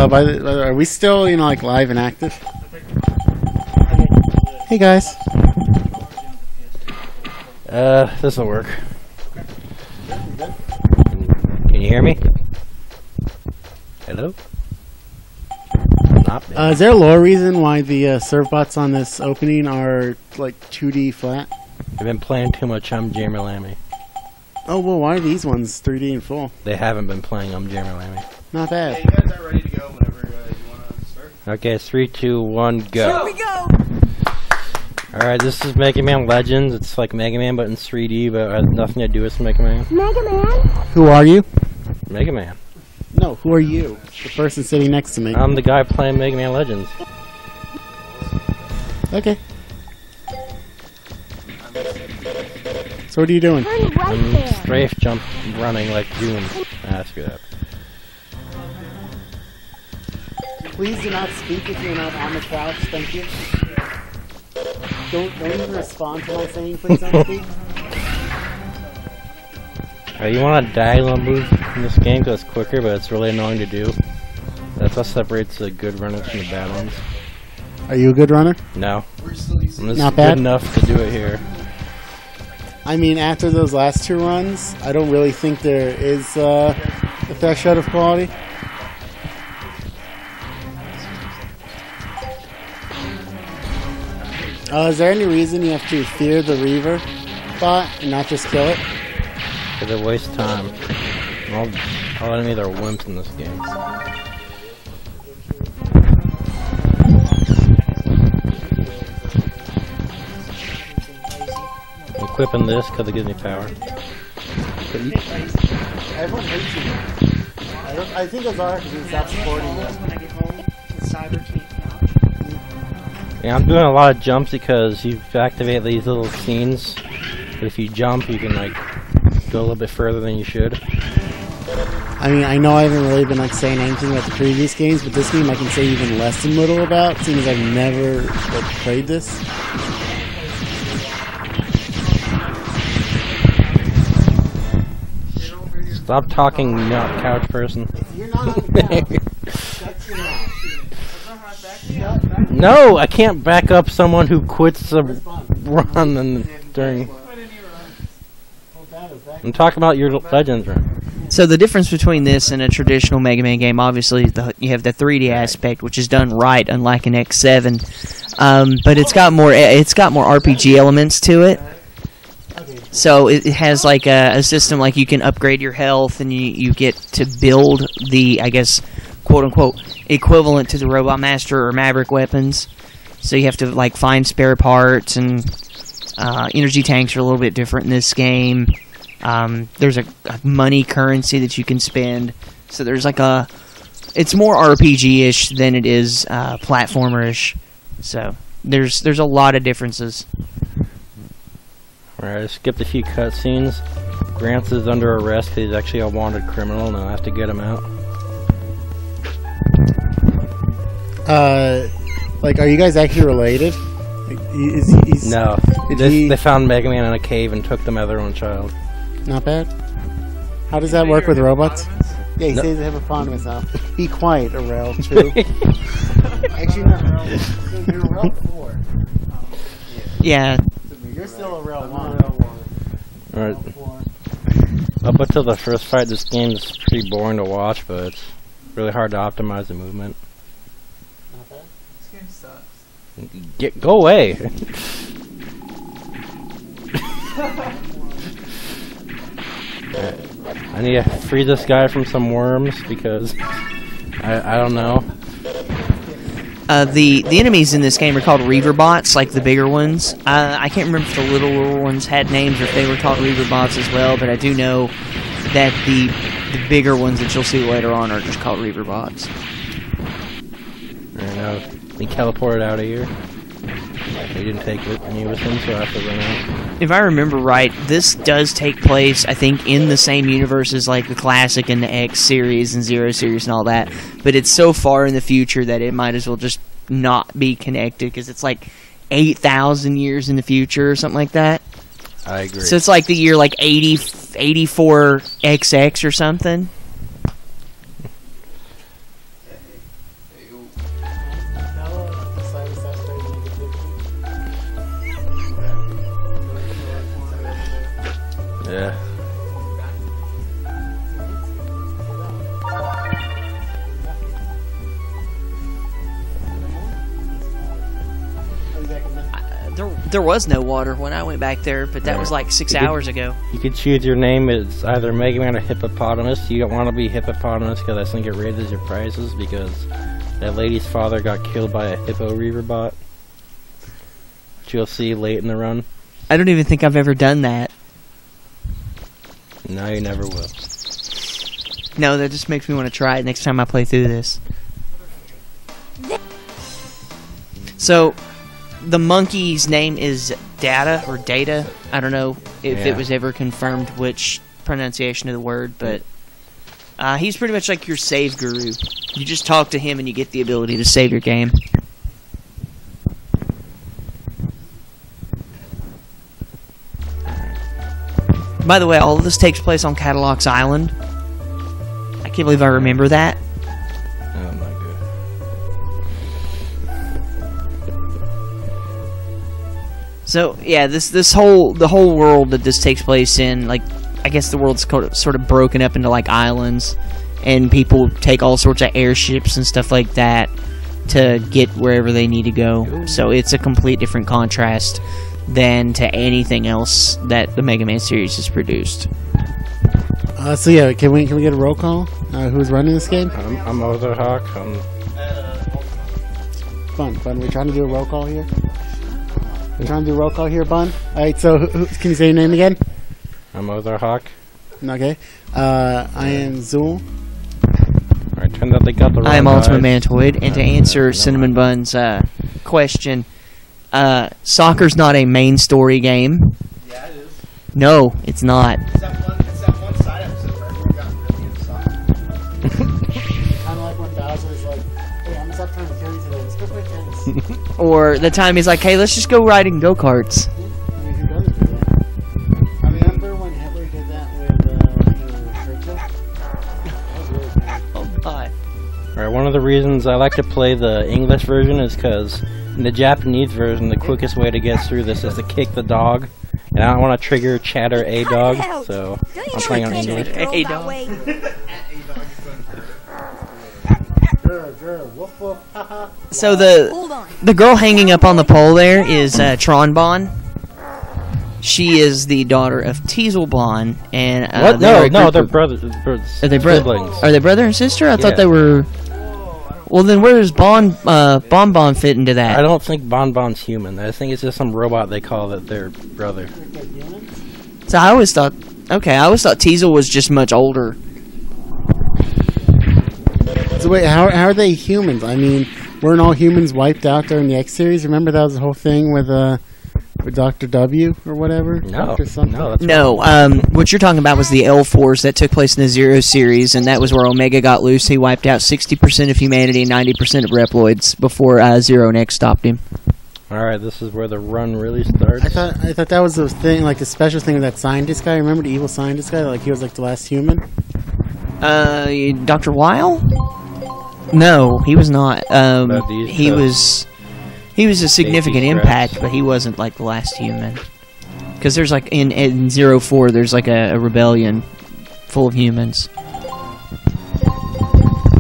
By the way, are we still, like live and active? Hey guys. This'll work. Can you hear me? Hello? Is there a lore reason why the serve bots on this opening are like 2D flat? I've been playing too much Jammer Lammy. Oh, well, why are these ones 3D and full? They haven't been playing Jammer Lammy. Not bad. Hey, you guys are ready to go whenever you want to start? Okay, 3, 2, 1, go. Here we go! Alright, this is Mega Man Legends. It's like Mega Man, but in 3D, but it has nothing to do with Mega Man. Mega Man? Who are you? Mega Man. No, who are you? The person sitting next to me. I'm the guy playing Mega Man Legends. Okay. So what are you doing? I'm strafe jump running like Doom. Ask you that. Please do not speak if you're not on the couch, thank you. Don't even respond to my saying, please don't speak. You want a diagonal move in this game because it's quicker, but it's really annoying to do. That's what separates the good runners from the bad ones. Are you a good runner? No. I'm just Not bad? good enough to do it here. I mean, after those last 2 runs, I don't really think there is a threshold of quality. Is there any reason you have to fear the Reaver bot and not just kill it? Because it wastes time. All enemies are wimps in this game. I'm equipping this because it gives me power. Everyone hates you. I think Ozarhok is going to stop supporting you. Yeah, I'm doing a lot of jumps because you activate these little scenes. But if you jump, you can like go a little bit further than you should. I mean, I know I haven't really been like saying anything about the previous games, but this game I can say even less than little about, seeing as I've never played this. Stop talking, not couch person. You're not on the couch. Shut your mouth. No, I can't back up someone who quits a run and during. I'm talking about your Legends run. So the difference between this and a traditional Mega Man game, obviously, you have the 3D aspect, which is done right, unlike an X7. But it's got more RPG elements to it. So it has like a system like you can upgrade your health, and you get to build the, I guess, quote unquote, equivalent to the Robot Master or Maverick weapons. So you have to like find spare parts, and energy tanks are a little bit different in this game. There's a money currency that you can spend. So there's like it's more RPG-ish than it is platformer-ish. So there's a lot of differences. Alright, I skipped a few cutscenes. Grants is under arrest because he's actually a wanted criminal, and I have to get him out. Like, are you guys actually related? No. They found Mega Man in a cave and took them as their own child. Not bad. How does that work with robots? Yeah, he says they have hippopotamus now. Be quiet, Arel, too. Actually, no. You're Arel 4. Yeah. You're still Arel 1. Alright. Up until the first fight, this game is pretty boring to watch, but it's really hard to optimize the movement. Not bad. This game sucks. Go away! I need to free this guy from some worms because I don't know. The enemies in this game are called Reaver bots, like the bigger ones. I can't remember if the little ones had names or if they were called Reaver bots as well, but I do know that the bigger ones that you'll see later on are just called Reaver bots. Alright, now we teleported out of here. They didn't take any with them, so I have to run out. If I remember right, this does take place, I think, in the same universe as like the Classic and the X series and Zero series and all that. But it's so far in the future that it might as well just not be connected, because it's like 8,000 years in the future or something like that. I agree. So it's like the year like 84 XX or something. Yeah. There was no water when I went back there, but that was like 6 hours ago. You could choose your name as either Mega Man or Hippopotamus. You don't want to be Hippopotamus because I think it raises your prices because that lady's father got killed by a Hippo Reaver bot. Which you'll see late in the run. I don't even think I've ever done that. No, you never will. No, that just makes me want to try it next time I play through this. So, the monkey's name is Data or Data. I don't know if it was ever confirmed which pronunciation of the word, but he's pretty much like your save guru. You just talk to him and you get the ability to save your game. By the way, all of this takes place on Cadillac's Island. I can't believe I remember that. Oh my god. So yeah, the whole world that this takes place in, like, I guess the world's sort of broken up into like islands, and people take all sorts of airships and stuff like that to get wherever they need to go. So it's a complete different contrast than to anything else that the Mega Man series has produced. So yeah, can we get a roll call? Who's running this game? I'm Ozarhok. Bun. We're trying to do a roll call here. We're trying to do a roll call here, Bun. All right. So can you say your name again? I'm Ozarhok. Okay. I am Zool. Alright, turned out they got the wrong I am Ultimate guys. Mantoid, and to answer Cinnamon Bun's question, soccer's not a main story game. Yeah, it is. No, it's not. It's that one side episode where everyone got really into soccer. Kind of like when Bowser's like, "Hey, I'm gonna stop trying to kill you today. Let's go play tennis." Or the time he's like, hey, let's just go riding go-karts. I mean, who doesn't do that? I remember when Hitler did that with Churchill. That was really cool. Oh, God. Alright, one of the reasons I like to play the English version is because in the Japanese version, the quickest way to get through this is to kick the dog. And I don't want to trigger chatter A dog, so I'm playing on English. Hey, dog. Woof woof. Haha. So the girl hanging up on the pole there is Tronbon. She is the daughter of Teaselbon, and What? No, they're brothers. Are they siblings. Are they brother and sister? I thought Yeah. they were. Well, then where does Bonbon fit into that? I don't think Bonbon's human. I think it's just some robot they call that their brother. So I always thought Teasel was just much older. So wait, how are they humans? I mean, weren't all humans wiped out during the X series? Remember that was the whole thing with Dr. W or whatever? No, Dr. something? no, that's No, what you're talking about was the L-Force that took place in the Zero series, and that was where Omega got loose. He wiped out 60% of humanity and 90% of Reploids before Zero Next stopped him. Alright, this is where the run really starts. I thought that was the thing, like the special thing with that scientist guy. Remember the evil scientist guy? Like he was like the last human. Dr. Weil? No, he was not. He was a significant impact, but he wasn't like the last human. Because there's like in 04, there's like a rebellion full of humans. I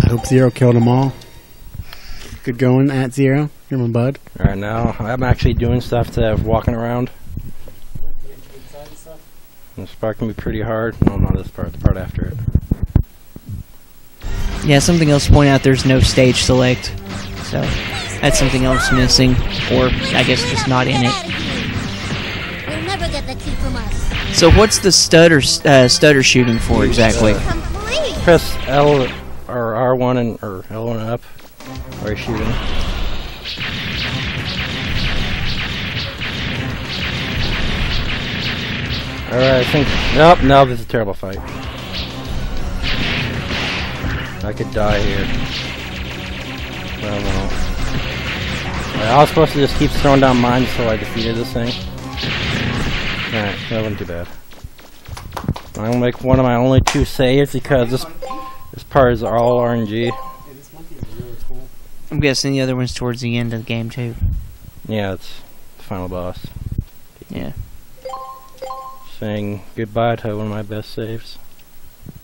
hope Zero killed them all. Good going at Zero. You're my bud. Alright, now I'm actually doing stuff to walking around. This part can be pretty hard. No, not this part, the part after it. Yeah, something else to point out, there's no stage select. So, that's something else missing. Or, I guess, just not in it. You'll never get the key from us. So what's the stutter shooting for exactly? Complete. Press L or R1 or L1 up while you're shooting. Alright, I think... Nope, no, this is a terrible fight. I could die here. I don't know. I was supposed to just keep throwing down mines until I defeated this thing. Alright, that wasn't too bad. I'm gonna make one of my only 2 saves because this part is all RNG. I'm guessing the other one's towards the end of the game too. Yeah, it's the final boss. Yeah. saying goodbye to one of my best saves.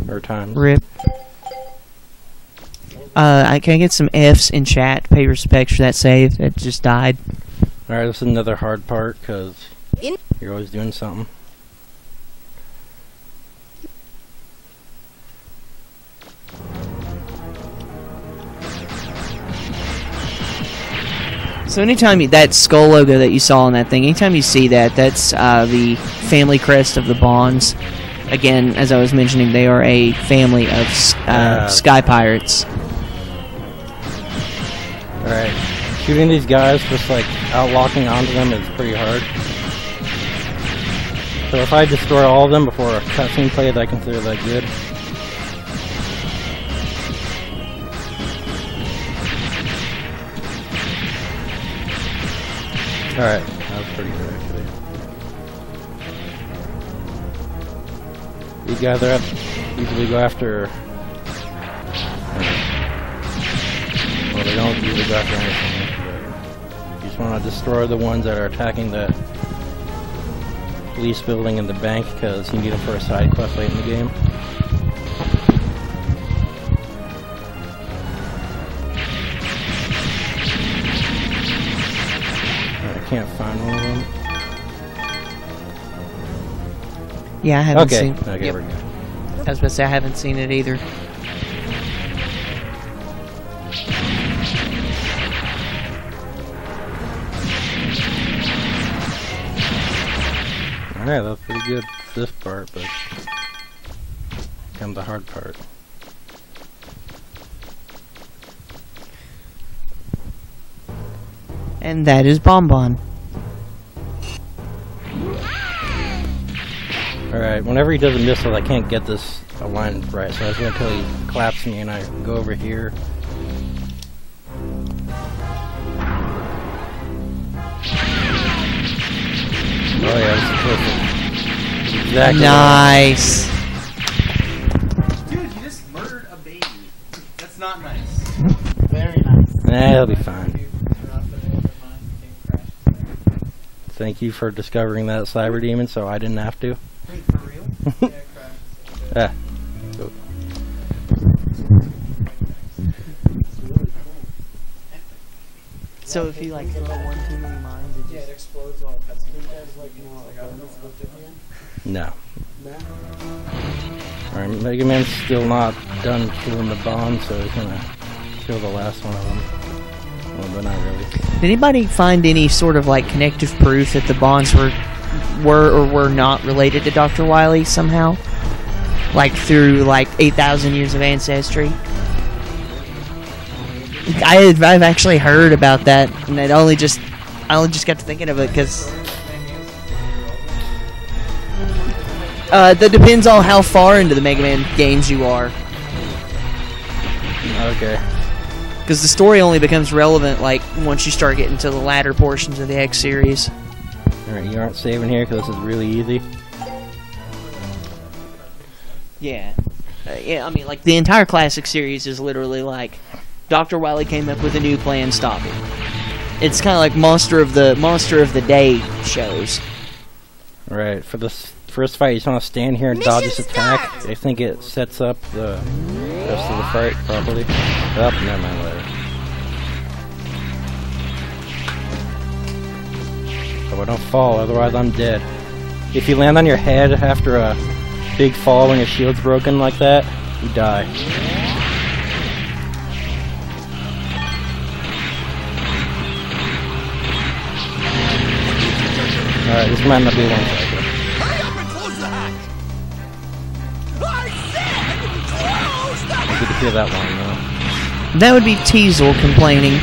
Or times. Rip. I can get some F's in chat to pay respects for that save. It just died. Alright, this is another hard part, because you're always doing something. So anytime that skull logo that you saw on that thing, anytime you see that, that's the family crest of the Bonds. Again, as I was mentioning, they are a family of sky pirates. Alright, shooting these guys, just like outlocking onto them is pretty hard. So if I destroy all of them before a cutscene plays, I consider that good. Alright, that was pretty good actually. These guys usually go after... Well, they don't usually go after anything, but you just want to destroy the ones that are attacking the police building and the bank, because you need them for a side quest late in the game. I can't find one of them. Yeah, I haven't seen. Okay, we're good. I was about to say I haven't seen it either. Alright, that's pretty good for this part, but comes the hard part. And that is Bonbon. Alright, whenever he does a missile, I can't get this aligned right, so I was going to tell he claps me and I go over here. Oh yeah, that's perfect. Exactly. Nice. Dude, you just murdered a baby. That's not nice. Very nice. Nah, he'll be fine. Thank you for discovering that cyber demon, so I didn't have to. Wait, for real? Ah. Oh. So if you like throw one too many mines, it just explodes while it cuts me. No. Alright, Mega Man's still not done killing the Bond, so he's gonna kill the last one of them. Well, but not really. Did anybody find any sort of like connective proof that the Bonds were or were not related to Dr. Wily somehow? Like through like 8,000 years of ancestry? I've actually heard about that, and I only just got to thinking of it because that depends on how far into the Mega Man games you are. Okay. Because the story only becomes relevant like once you start getting to the latter portions of the X series. Alright, you aren't saving here because this is really easy. Yeah. Yeah, I mean, like, the entire classic series is literally like Dr. Wily came up with a new plan, stop it. It's kind of like Monster of the Day shows. Alright, for this first fight, you just want to stand here and dodge this attack. I think it sets up the rest of the fight properly. Oh, never mind, whatever. So I don't fall, otherwise I'm dead. If you land on your head after a big fall when your shield's broken like that, you die. Alright, this might not be one cycle. Hurry up and close the hatch! I said close the hatch! I get to hear that one though. That would be Teasel complaining.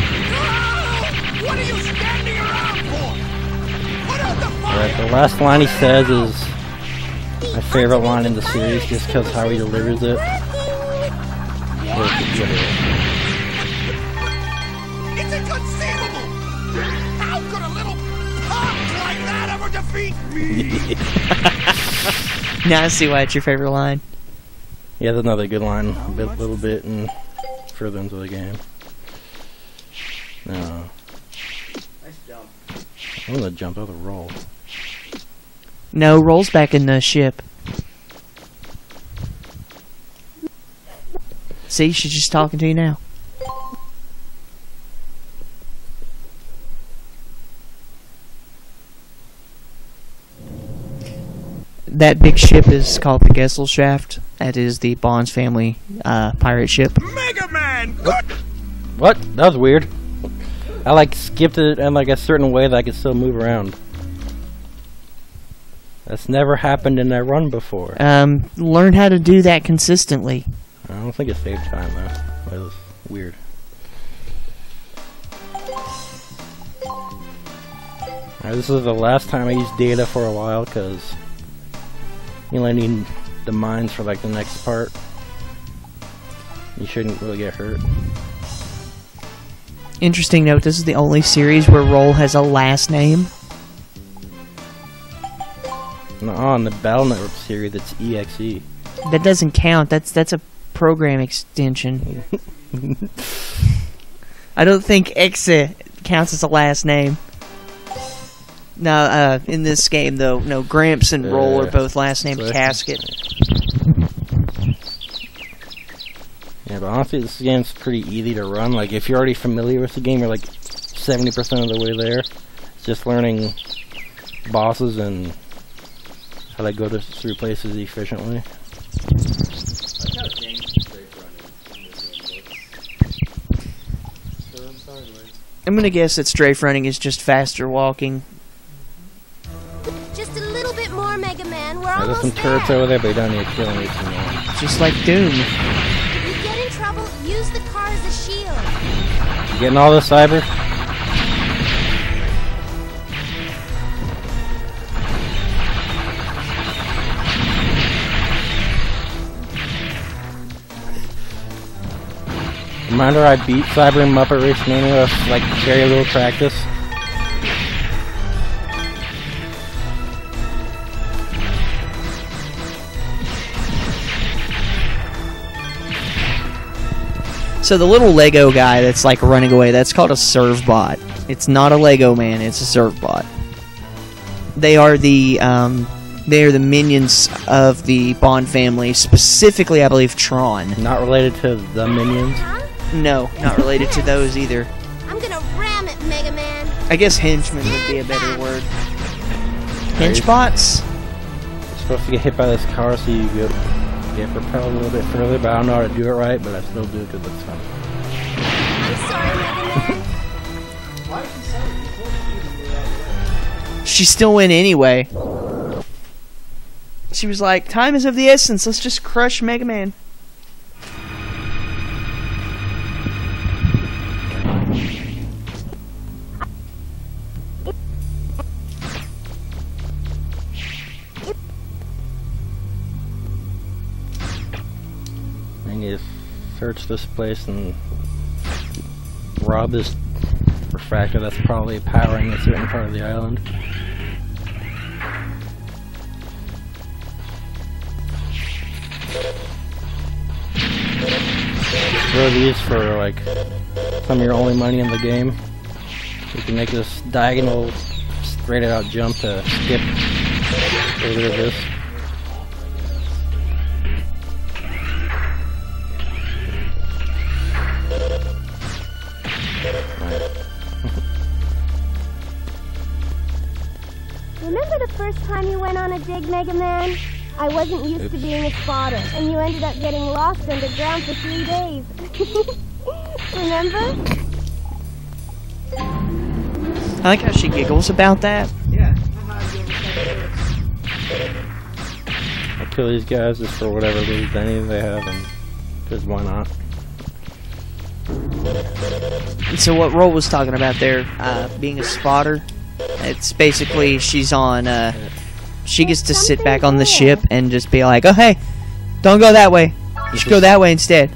What are you standing around for? Put out the fire! Alright, the last line he says is my favorite line in the series just because how he delivers it. It's inconceivable! How could a little punk like that ever defeat me? Now I see why it's your favorite line. Yeah, that's another good line. A little bit and further into the game. No. Nice jump. I'm gonna jump out the roll. No, Roll's back in the ship. See, she's just talking to you now. That big ship is called the Gesellschaft. That is the Bonds family pirate ship. Mega Man, good. What? That was weird. I like skipped it in like a certain way that I could still move around. That's never happened in that run before. Learn how to do that consistently. I don't think it saved time though. It was weird. Alright, this is the last time I used data for a while because you only need the mines for like the next part. You shouldn't really get hurt. Interesting note, this is the only series where Roll has a last name. No, in the Battle Network series, it's EXE. That doesn't count. That's a program extension. I don't think Exe counts as a last name. No, in this game though, no, Gramps and Roll are both last name Casket. Yeah, but honestly, this game's pretty easy to run. Like, if you're already familiar with the game, you're like 70% of the way there. It's just learning bosses and how to go through places efficiently. I'm gonna guess that strafe running is just faster walking. Just a little bit more, Mega Man. We're There's almost some turrets there. over there, but you don't need to kill anything. Just like Doom. If you get in trouble, use the car as a shield. You getting all this, Cyber? Reminder, I beat Cyber and Muppet Race Mania with like very little practice. So the little Lego guy that's like running away, that's called a serve bot. It's not a Lego man, it's a serve bot. They are the minions of the Bond family, specifically I believe Tron. Not related to the minions. Huh? No, not related to those either. I'm gonna ram it, Mega Man. I guess henchmen would be a better word. Henchbots? You're supposed to get hit by this car so you get propelled a little bit further, but I don't know how to do it right, but I still do it because it's fun. I'm sorry, Mega Man. Why is she saying you told me to do She still went anyway. She was like, time is of the essence, let's just crush Mega Man. I need to search this place and rob this refractor that's probably powering a certain part of the island. Throw these for like some of your only money in the game. You can make this diagonal straight out jump to skip over to this. Remember the first time you went on a dig, Mega Man? I wasn't used to being a spotter, and you ended up getting lost underground for 3 days. Remember? I like how she giggles about that. Yeah. I'll kill these guys just for whatever little Denny they have, and because why not? So what Roll was talking about there, being a spotter, it's basically she's on, she gets to sit back on the ship and just be like, oh hey, don't go that way, you should go that way instead.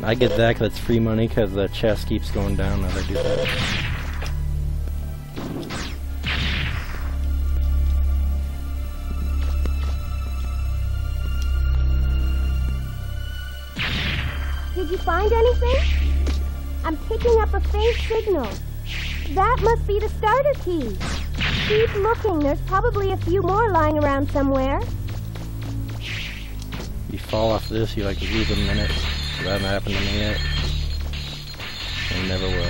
I get that because it's free money because the chest keeps going down as I do that. Did you find anything? I'm picking up a faint signal. That must be the starter key. Keep looking. There's probably a few more lying around somewhere. You fall off this, you like lose a minute. That hasn't happened to me yet. And never will.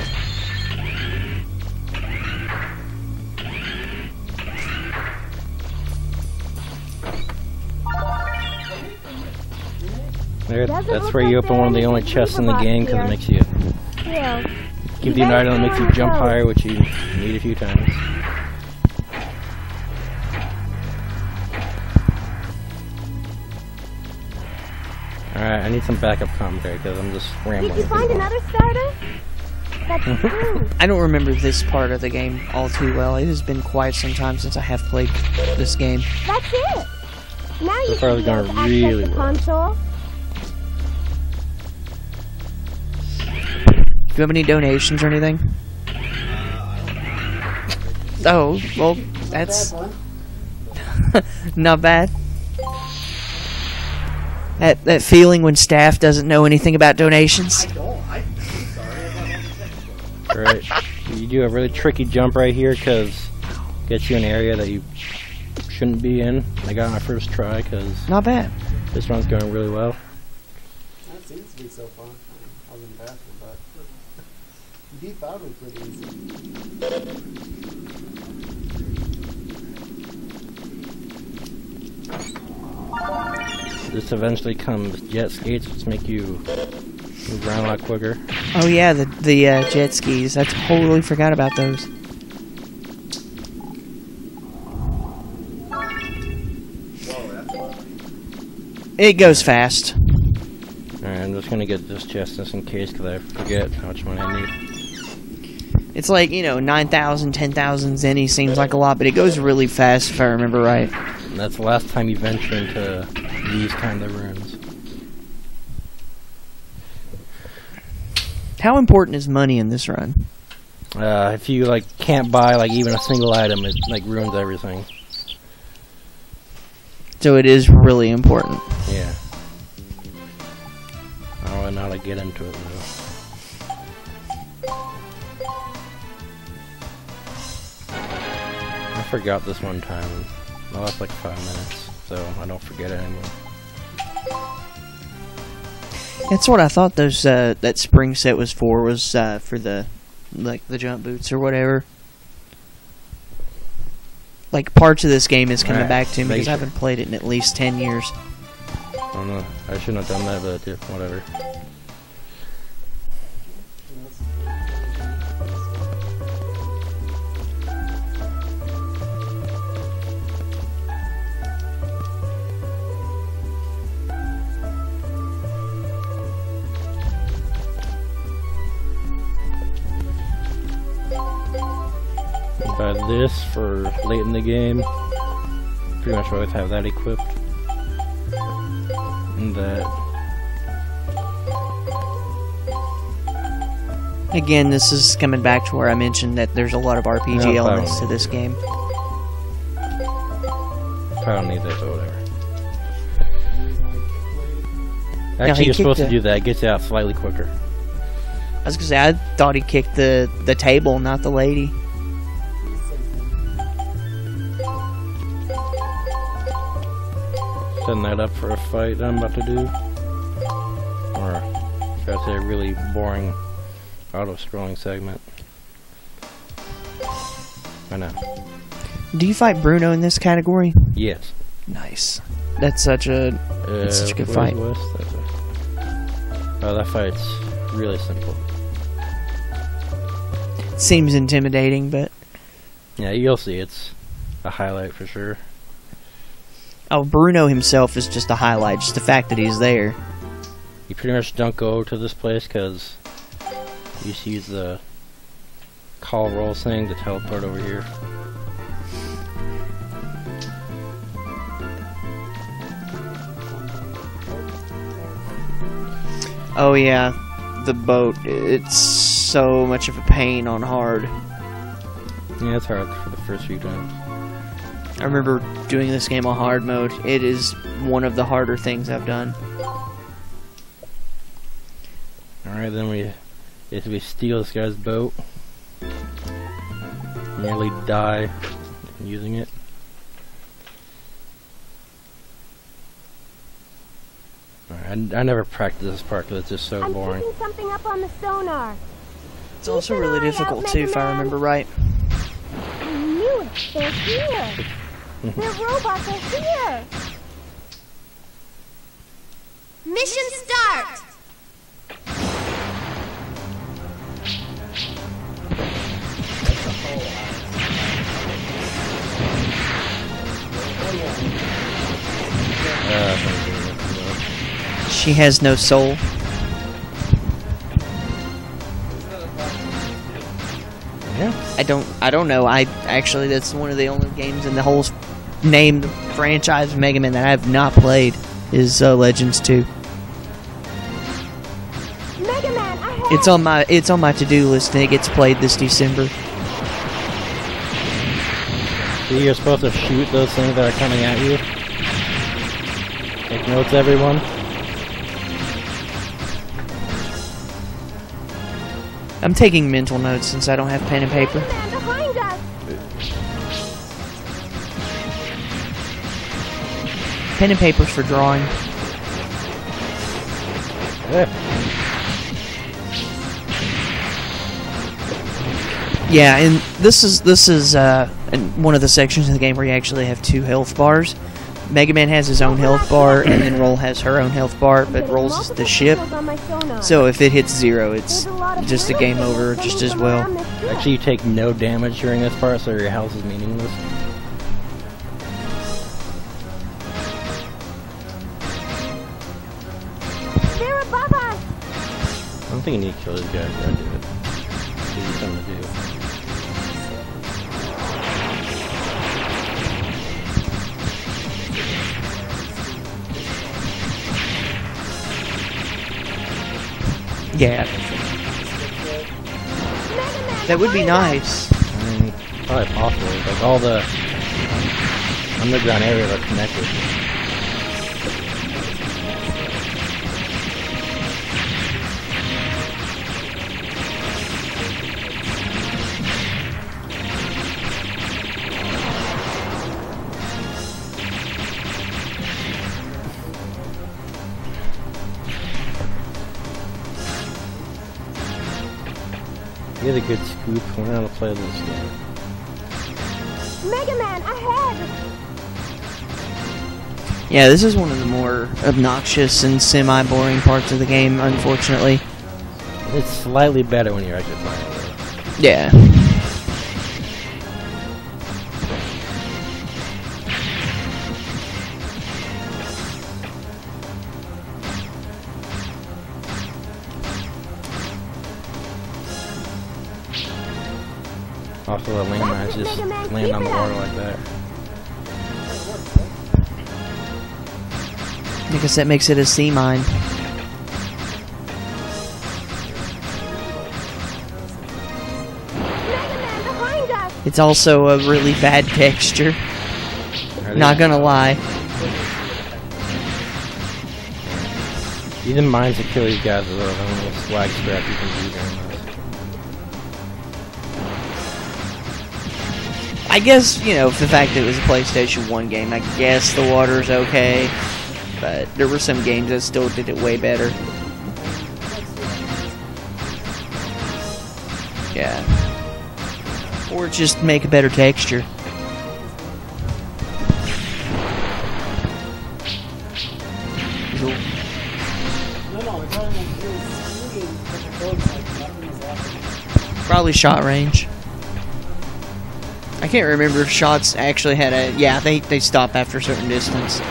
There, that's where you open one of the only chests in the game because it makes you give you an item that makes you jump higher, which you need a few times. Alright, I need some backup commentary because I'm just rambling. Did you find another starter? That's true. I don't remember this part of the game all too well. It has been quite some time since I have played this game. That's it. Now you probably can going access really the well. console. Do you have any donations or anything? Oh, well, that's not bad. That feeling when staff doesn't know anything about donations. I'm sorry about all the textbooks. Right. You do a really tricky jump right here because it gets you in an area that you shouldn't be in. I got my first try because Not bad. this run's going really well. That seems to be so fun. I was invested, but deep out was pretty easy. This eventually comes jet skates, which make you move around a lot quicker. Oh yeah, the jet skis. I totally forgot about those. It goes fast. Alright, I'm just gonna get this chest just in case because I forget how much money I need. It's like, 9,000, 10,000 zenny seems like a lot, but it goes really fast if I remember right. And that's the last time you venture into these kind of rooms. How important is money in this run? If you can't buy even a single item, it ruins everything. So it is really important. Yeah. I don't know how to get into it though. I forgot this one time. I lost 5 minutes, so I don't forget it anymore. That's what I thought those that spring set was for the jump boots or whatever. Parts of this game is coming back to me because I haven't played it in at least 10 years. I don't know. I shouldn't have done that, but yeah, whatever. Buy this for late in the game. Pretty much always have that equipped. And that. Again, this is coming back to where I mentioned that there's a lot of RPG elements to this game. I don't need this or whatever. Actually, you're supposed to do that. It gets you out slightly quicker. I was gonna say, I thought he kicked the table, not the lady. Setting that up for a fight I'm about to do. Or, should I say, a really boring auto-scrolling segment. I know. Do you fight Bruno in this category? Yes. Nice. That's such a good fight. Oh, that fight's really simple. Seems intimidating, but yeah, you'll see. It's a highlight for sure. Oh, Bruno himself is just a highlight. Just the fact that he's there. You pretty much don't go to this place because you just use the call roll thing to teleport over here. Oh yeah, the boat. It's so much of a pain on hard. Yeah, it's hard for the first few times. I remember doing this game on hard mode. It is one of the harder things I've done. Alright, then we steal this guy's boat. Nearly die using it. Alright, I never practiced this part because it's just so boring. I'm picking something up on the sonar. It's also really difficult too, if I remember right. I knew it. They're here. Their robots are here. Mission start. She has no soul. Yeah. I don't know. Actually, that's one of the only games in the whole named franchise of Mega Man that I have not played is Legends 2. Mega Man, ahead. It's on my to-do list and it gets played this December. So you're supposed to shoot those things that are coming at you. Take notes, everyone. I'm taking mental notes since I don't have pen and paper. Mega Man, behind us. Pen and paper's for drawing. Yeah, and this is one of the sections of the game where you actually have 2 health bars. Mega Man has his own health bar, and then Roll has her own health bar, but Roll's is the ship. So if it hits 0, it's just a game over just as well. Actually, you take no damage during this part, so your health is meaningless. They're above us. I don't think you need to kill these guys, but I do it. Give you something to do. Yeah. That would be nice. I mean, probably possible. Like, all the underground areas are connected. Get a good scoop. We're gonna play this game. Mega Man, ahead. Yeah, this is one of the more obnoxious and semi-boring parts of the game, unfortunately. It's slightly better when you're actually playing it. Yeah. Also, the landmines just land on the water like that. I guess that makes it a sea mine. Mega Man, behind us. It's also a really bad texture. Not gonna lie. Even mines to kill these guys with a little swag strap you can do during this. I guess, you know, the fact that it was a PlayStation 1 game, I guess the water's okay. But there were some games that still did it way better. Yeah. Or just make a better texture. Probably shot range. I can't remember if shots actually had a... Yeah, they stop after a certain distance.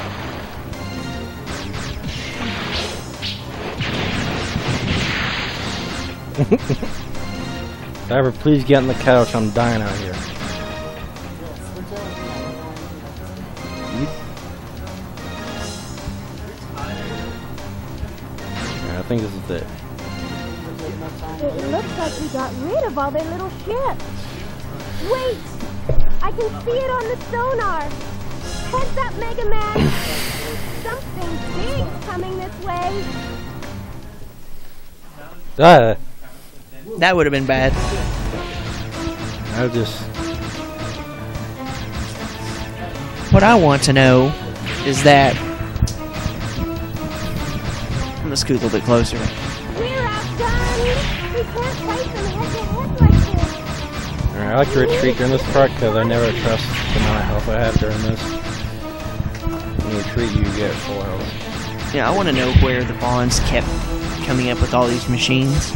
Driver, please get on the couch. I'm dying out here. Yeah, I think this is it. It looks like we got rid of all their little ships. Wait! I can see it on the sonar. Heads up, Mega Man. Something big's coming this way. That would have been bad. I just... What I want to know is that... I'm going to scoot a little bit closer. We're outdone. We can't fight them head-to-head like this. Alright, I like to retreat during this part because I never trust the amount of health I have during this. When you retreat, you get full health. Yeah, I want to know where the Bonds kept coming up with all these machines.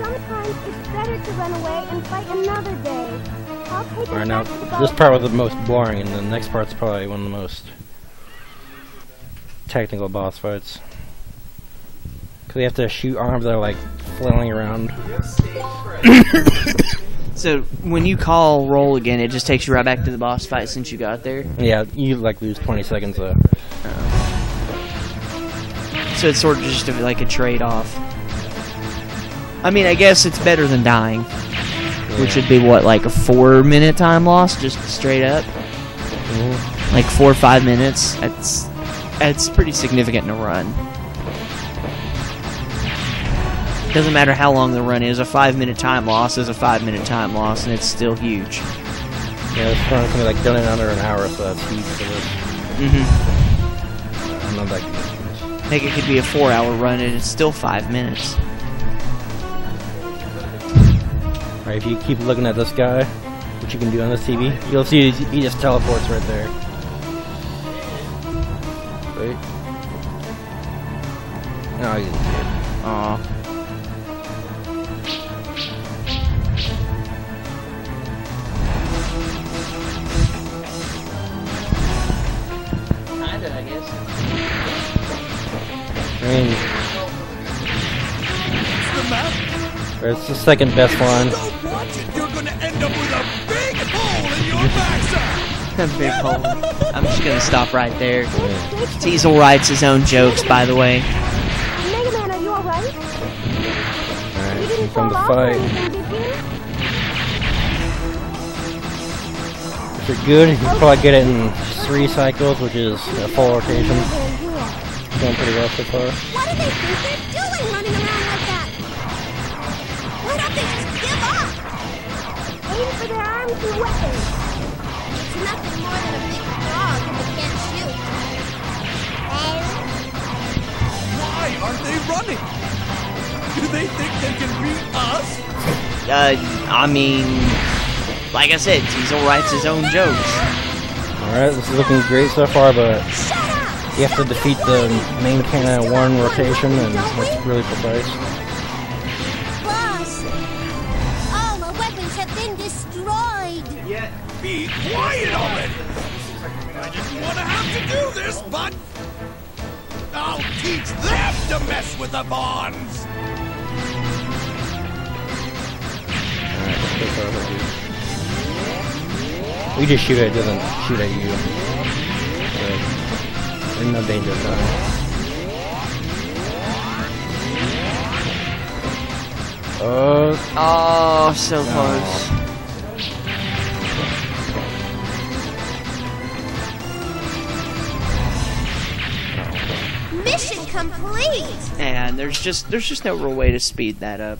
Sometimes it's better to run away and fight another day. I'll take Alright, it now, back to the this boat. part was the most boring, and the next part's probably one of the most technical boss fights. Because you have to shoot arms that are like flailing around. So, when you call roll again, it just takes you right back to the boss fight since you got there? Yeah, you like lose 20 seconds though. So it's sort of just like a trade-off. I mean, I guess it's better than dying. Which would be what, like a 4-minute time loss, just straight up? Like 4 or 5 minutes. That's pretty significant in a run. Doesn't matter how long the run is. A 5-minute time loss is a 5-minute time loss, and it's still huge. Yeah, this run's gonna be like done in under an hour, so that's huge for this. I'm not that good. I think it could be a 4-hour run, and it's still 5 minutes. Alright, if you keep looking at this guy, which you can do on this TV, you'll see he just teleports right there. Wait. No, you didn't see it. Aw. Kinda, I guess. I mean, The map. it's the second best one. Don't watch it. You're gonna end up with a big hole in your backside. Big hole. I'm just gonna stop right there. Teasel writes his own jokes, by the way. Mega Man, are you alright? Alright, You here didn't comes the fall off or fight. anything, did you? If you're good, you can probably get it in 3 cycles, which is a full rotation. Going pretty well so far. What do they think they're doing running around like that? Why don't they just give up? Aim for their arms and weapons. It's nothing more than a big dog that can't shoot. Why aren't they running? Do they think they can beat us? I mean, like I said, Teasel writes his own jokes. Alright, this is looking great so far, but you have to defeat the main cannon in 1 rotation, and that's really precise. Boss, all our weapons have been destroyed. Be quiet already! I didn't want to have to do this, but I'll teach them to mess with the bonds. Alright, so far so good. We just shoot it doesn't shoot at you. So, we're in no danger of dying. Oh, so close. Mission complete. And there's just no real way to speed that up.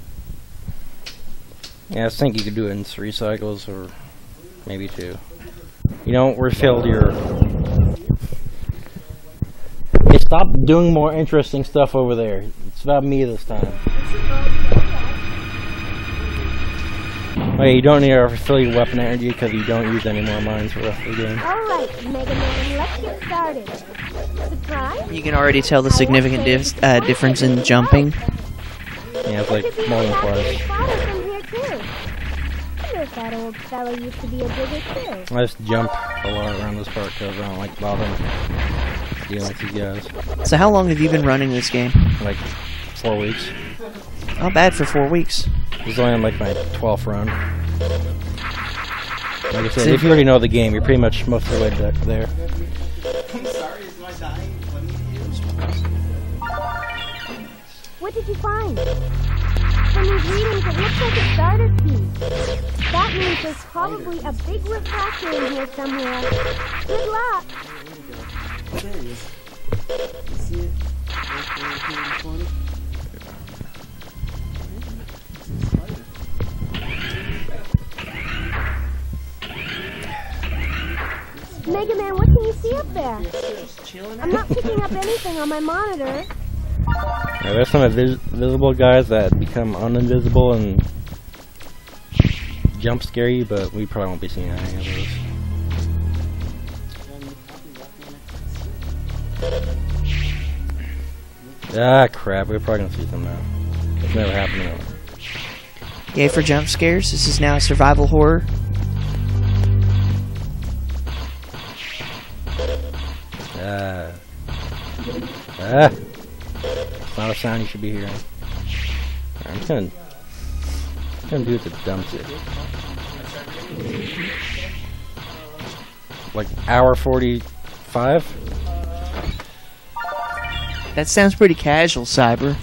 Yeah, I think you could do it in 3 cycles, or maybe 2. You know, we're filled your... Hey, stop doing more interesting stuff over there. It's about me this time. Wait, you don't need to refill your weapon energy because you don't use any more mines for the rest of the game. Alright, Mega Man, let's get started. Surprise? You can already tell the significant difference in jumping. Yeah, it's like more than twice. From here too. I guess that old fella used to be a digger too. I just jump a lot around this part because I don't like bothering dealing with these guys. So how long have you been running this game? Like 4 weeks. Not bad for 4 weeks. This is only on like my 12th run. Like I said, if you already know the game, you're pretty much most of the way there. I'm sorry, is my dying funny to you? What did you find? From these readings, it looks like a starter key. That means there's probably a big refractor in here somewhere. Good luck. There he is. You see it? Right there in the corner. Mega Man, what can you see up there? I'm not picking up anything on my monitor. There's some invisible guys that become uninvisible and jump scare you, but we probably won't be seeing any of those. Ah, crap. We're probably gonna see them now. It's never happened. Yay for jump scares. This is now survival horror. It's not a sound you should be hearing. I'm just gonna do it to dumps it. Like hour 45? That sounds pretty casual, Cyber.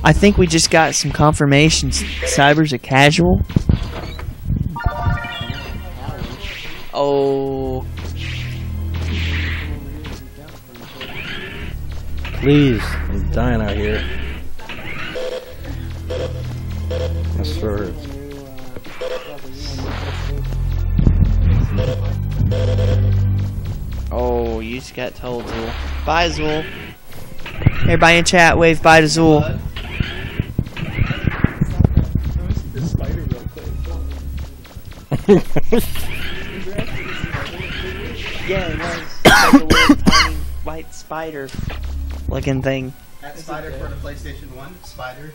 I think we just got some confirmation Cyber's a casual. Oh. Please, I'm dying out here. My sword hurts. Oh, you just got told, Zool. Bye, Zool. Everybody in chat, wave bye to Zool. Yeah, it was. Like a little tiny white spider looking thing. That spider for the PlayStation 1? Spider?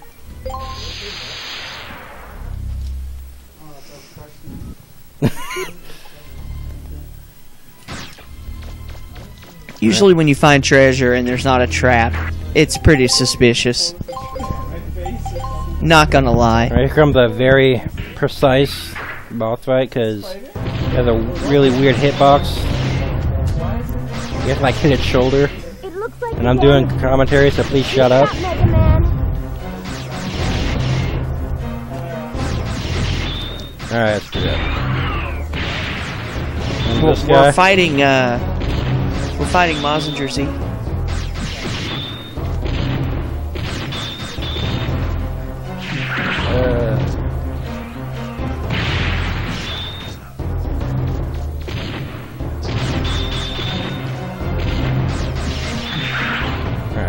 Usually when you find treasure and there's not a trap, it's pretty suspicious. Not gonna lie. Right, here comes a very precise boss fight because it has a really weird hitbox. You have to like hit its shoulder. It looks like And I'm doing commentary, so please shut up. Mega Man. Alright, let's do that. And We're this guy. fighting, we're fighting Mazinger Z.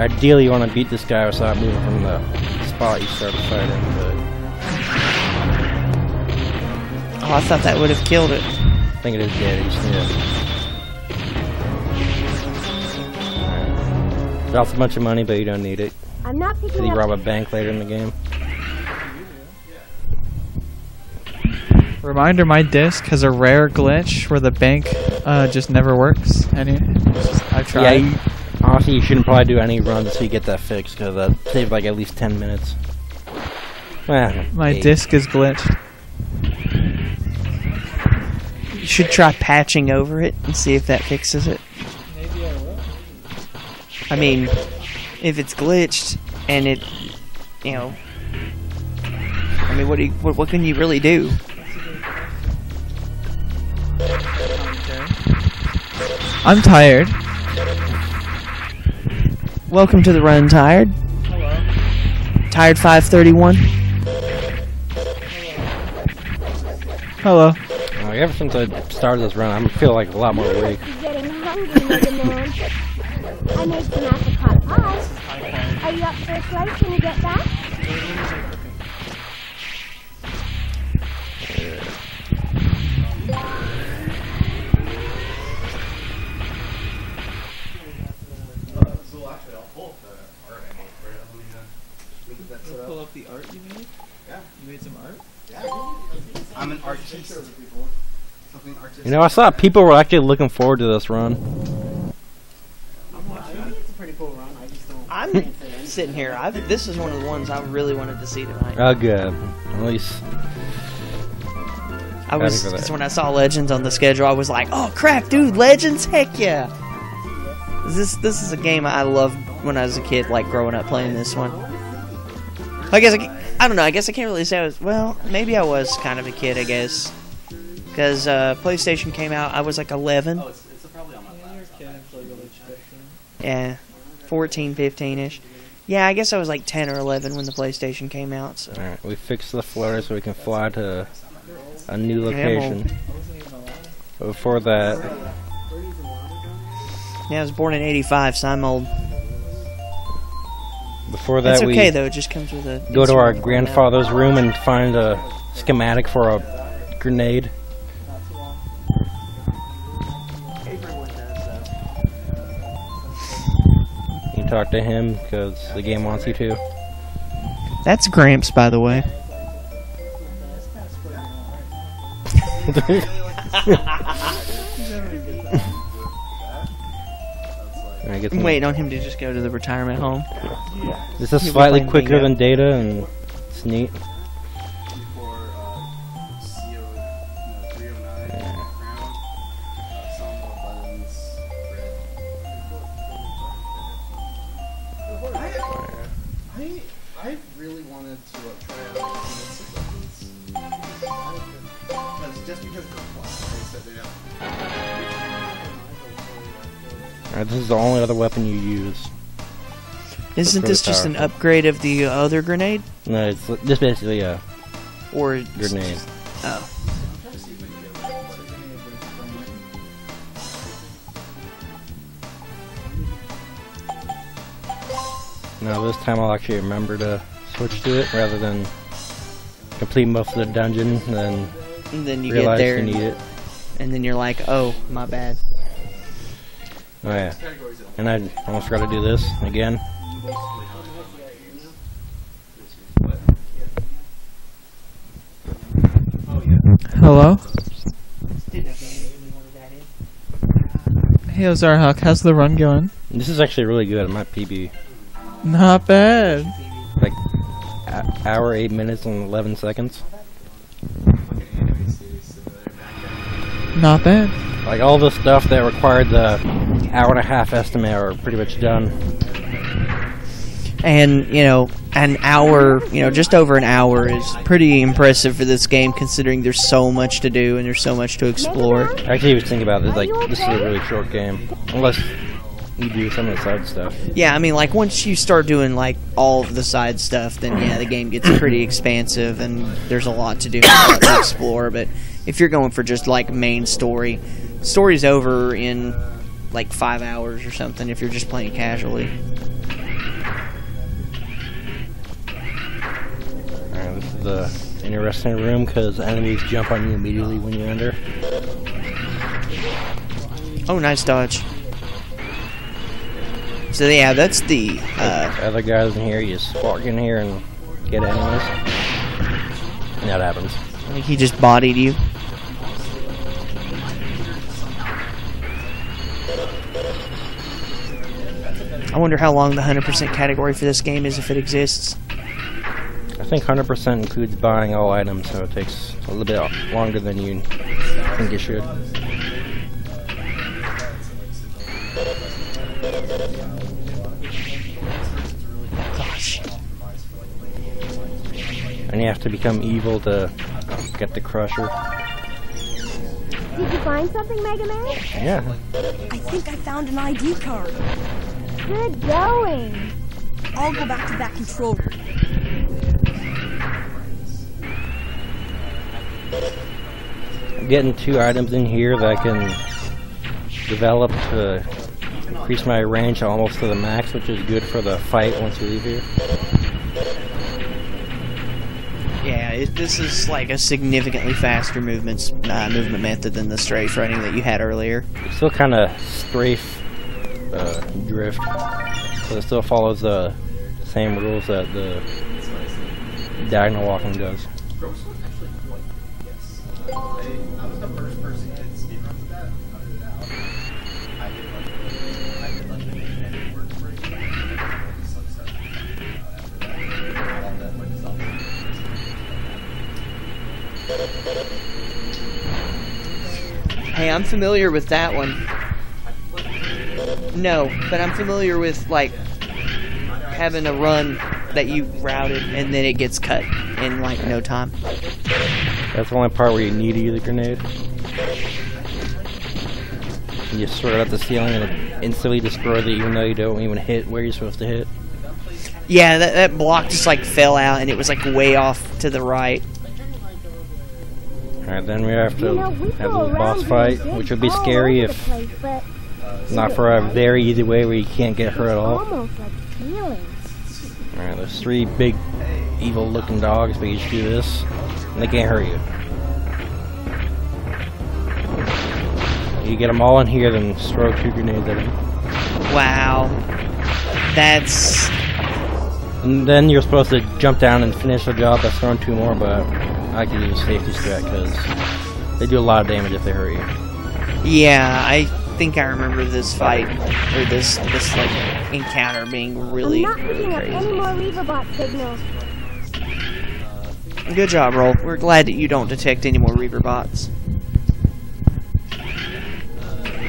Ideally, you want to beat this guy without moving from the spot you started fighting, but Oh, I thought that would have killed it. I think it is dead. You just need it. Drops a bunch of money, but you don't need it. I'm not Because picking you up. rob a bank later in the game. Reminder, my disc has a rare glitch where the bank just never works. I tried. Yeah, honestly, you shouldn't probably do any runs until you get that fixed, because that saves like at least 10 minutes. Well, My 8. disc is glitched. You should try patching over it and see if that fixes it. Maybe I will. I mean, if it's glitched and it, you know, I mean, what can you really do? I'm tired. Welcome to the run, Tired. Hello. Tired 531. Hello. Ever since I started this run, I feel like a lot more awake. You're getting hungry, Mega Man. I made some apricot pie. Are you up for a slice when you get back? Pull up the art you made? Yeah. You made some art? Yeah. I'm an artist. Something artistic. You know, I saw people were actually looking forward to this run. I'm watching. It's a pretty cool run. I just don't. I'm sitting here. This is one of the ones I really wanted to see tonight. Oh, good. At least. I was, for that. because when I saw Legends on the schedule, I was like, oh crap, dude, Legends, heck yeah! This is a game I loved when I was a kid, like growing up playing this one. I guess I don't know. I guess I can't really say I was. Well, maybe I was kind of a kid. I guess because PlayStation came out. I was like 11. Oh, it's probably on my laptop. Yeah, 14, 15-ish. Yeah, I guess I was like 10 or 11 when the PlayStation came out. So. Alright, we fixed the floater so we can fly to a new Yeah, location. Before that, Yeah, I was born in '85, so I'm old. before that It's okay we though. It just comes with a. go to our instrument grandfather's room and find a schematic for a grenade. You talk to him because the game wants you to. That's Gramps, by the way. I'm waiting on him to just go to the retirement home. This is He'll be slightly playing quicker bingo. than Data, and it's neat. I really wanted to try out weapons. Just because of the plot, they said they Alright, this is the only other weapon you use. Isn't really this just an powerful. upgrade of the other grenade? No, it's just basically a Or it's grenade. just- oh. Now this time I'll actually remember to switch to it rather than complete most of the dungeon and then And then you get realize there, you need it. and then you're like, oh, my bad. Oh yeah. And I almost forgot to do this again. Hello? Hey Ozarhok, how's the run going? This is actually really good. It might PB Not bad. like hour, 8 minutes, and 11 seconds. Not bad. Like all the stuff that required the hour and a half estimate are pretty much done. And, you know, an hour, you know, just over an hour is pretty impressive for this game considering there's so much to do and there's so much to explore. I actually was thinking about this, like, this is a really short game. Unless you do some of the side stuff. Yeah, I mean, like, once you start doing, like, all of the side stuff, then, yeah, the game gets pretty expansive and there's a lot to do and a lot to explore. But if you're going for just, like, main story, story's over in, like, 5 hours or something if you're just playing casually. Alright, this is the interesting room because enemies jump on you immediately when you enter. Oh, nice dodge. So, yeah, that's the, Other guys in here, you just walk in here and get enemies. And that happens. I think he just bodied you. I wonder how long the 100% category for this game is if it exists. I think 100% includes buying all items, so it takes a little bit longer than you think it should. Gosh. And you have to become evil to get the crusher. Did you find something, Mega Man? Yeah. I think I found an ID card. Good going. I'll go back to that control room. I'm getting 2 items in here that I can develop to increase my range almost to the max, which is good for the fight once you leave here. Yeah, this is like a significantly faster movement method than the strafe running that you had earlier. It still kind of strafe drift, but it still follows the same rules that the diagonal walking does. I was the first person to speedrun with that. Other than that, I did like the main edit work for it. Subset after that. All that like stuff. Hey, I'm familiar with that one. No, but I'm familiar with, like, having a run that you routed and then it gets cut in, like, no time. That's the only part where you need to use a grenade. You just throw it at the ceiling and it instantly destroys it even though you don't even hit where you're supposed to hit. Yeah, that block just, like, fell out and it was, like, way off to the right. Alright, then we have to You know, we have go this boss around fight, doing which would this be all scary over if the place, but not for a very easy way where you can't get hurt at all. almost like feelings. Alright, there's 3 big evil looking dogs, but you just do this and they can't hurt you. You get them all in here, then throw 2 grenades at them. Wow. That's... And then you're supposed to jump down and finish the job by throwing 2 more, but I can use safety strat because they do a lot of damage if they hurt you. Yeah, I think I remember this fight, or this like, encounter being really, I'm not really picking up crazy. any more Reaverbot signals. Good job, Roll. We're glad that you don't detect any more Reaver bots.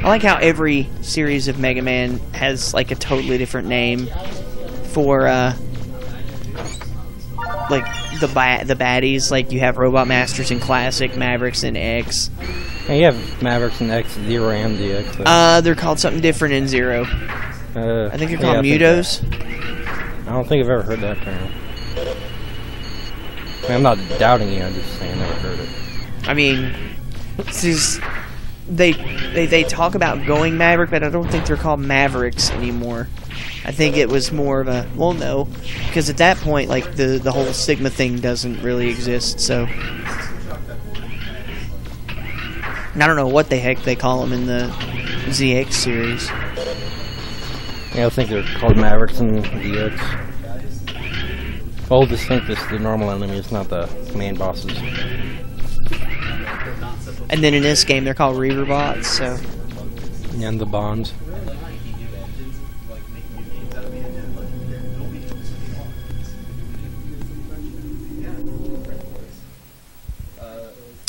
I like how every series of Mega Man has like a totally different name for like the baddies. Like you have Robot Masters in Classic, Mavericks in X. And you have Mavericks and X, Zero and DX. So. They're called something different in Zero. I think they're called Mutos. I don't think I've ever heard that term. I mean, I'm not doubting you, I'm just saying I never heard it. I mean, this is, they talk about going Maverick, but I don't think they're called Mavericks anymore. I think it was more of a, well, no, because at that point, like, the whole Sigma thing doesn't really exist, so. I don't know what the heck they call them in the ZX series. Yeah, I think they're called Mavericks and DX. I'll just think this is the normal enemies, not the main bosses. And then in this game, they're called Reaver bots, so. And the bonds.